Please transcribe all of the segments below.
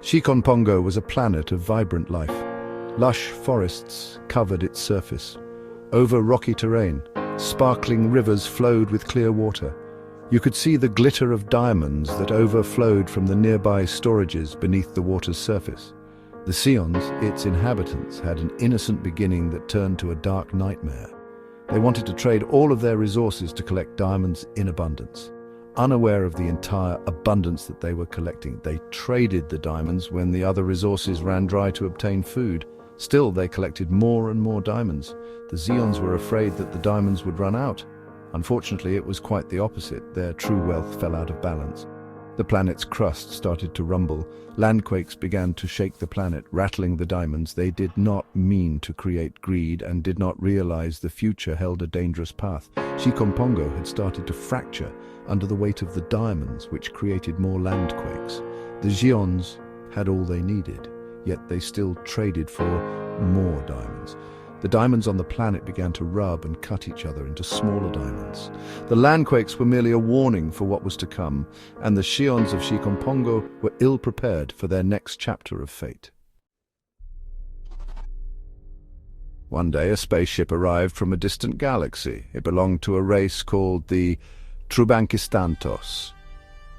Xi Conpongo was a planet of vibrant life. Lush forests covered its surface. Over rocky terrain, sparkling rivers flowed with clear water. You could see the glitter of diamonds that overflowed from the nearby storages beneath the water's surface. The Xions, its inhabitants, had an innocent beginning that turned to a dark nightmare. They wanted to trade all of their resources to collect diamonds in abundance. Unaware of the entire abundance that they were collecting, they traded the diamonds when the other resources ran dry to obtain food. Still, they collected more and more diamonds. The Xions were afraid that the diamonds would run out. Unfortunately, it was quite the opposite. Their true wealth fell out of balance. The planet's crust started to rumble. Landquakes began to shake the planet, rattling the diamonds. They did not mean to create greed and did not realize the future held a dangerous path. Xi Conpongo had started to fracture under the weight of the diamonds, which created more landquakes. The Xions had all they needed, yet they still traded for more diamonds. The diamonds on the planet began to rub and cut each other into smaller diamonds. The landquakes were merely a warning for what was to come, and the Xions of Xi Conpongo were ill-prepared for their next chapter of fate. One day, a spaceship arrived from a distant galaxy. It belonged to a race called the Trubankistantos.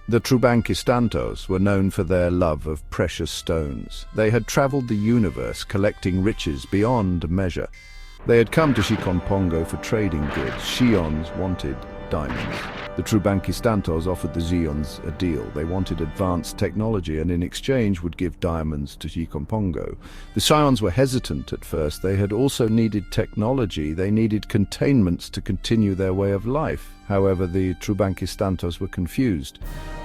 The Trubankistantos were known for their love of precious stones. They had traveled the universe collecting riches beyond measure. They had come to Xi Conpongo for trading goods. Xions wanted diamonds. The Trubankistantos offered the Xions a deal. They wanted advanced technology and in exchange would give diamonds to Xi Conpongo. The Xions were hesitant at first. They had also needed technology. They needed containments to continue their way of life. However, the Trubankistantos were confused.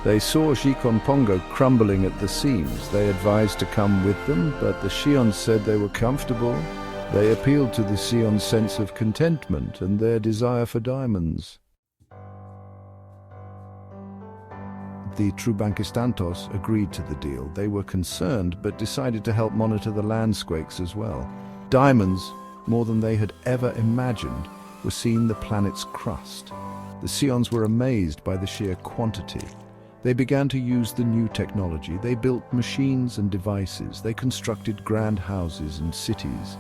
They saw Xi Conpongo crumbling at the seams. They advised to come with them, but the Xions said they were comfortable. They appealed to the Xions' sense of contentment and their desire for diamonds. The Trubankistantos agreed to the deal. They were concerned, but decided to help monitor the landsquakes as well. Diamonds, more than they had ever imagined, were seeing the planet's crust. The Xions were amazed by the sheer quantity. They began to use the new technology. They built machines and devices. They constructed grand houses and cities.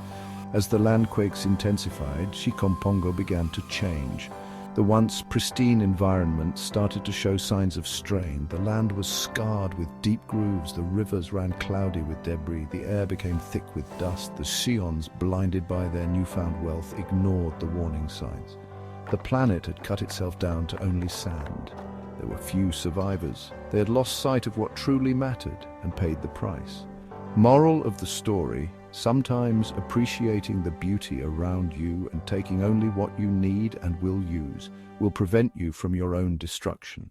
As the landquakes intensified, Xi Conpongo began to change. The once pristine environment started to show signs of strain. The land was scarred with deep grooves. The rivers ran cloudy with debris. The air became thick with dust. The Xions, blinded by their newfound wealth, ignored the warning signs. The planet had cut itself down to only sand. There were few survivors. They had lost sight of what truly mattered and paid the price. Moral of the story: sometimes appreciating the beauty around you and taking only what you need and will use will prevent you from your own destruction.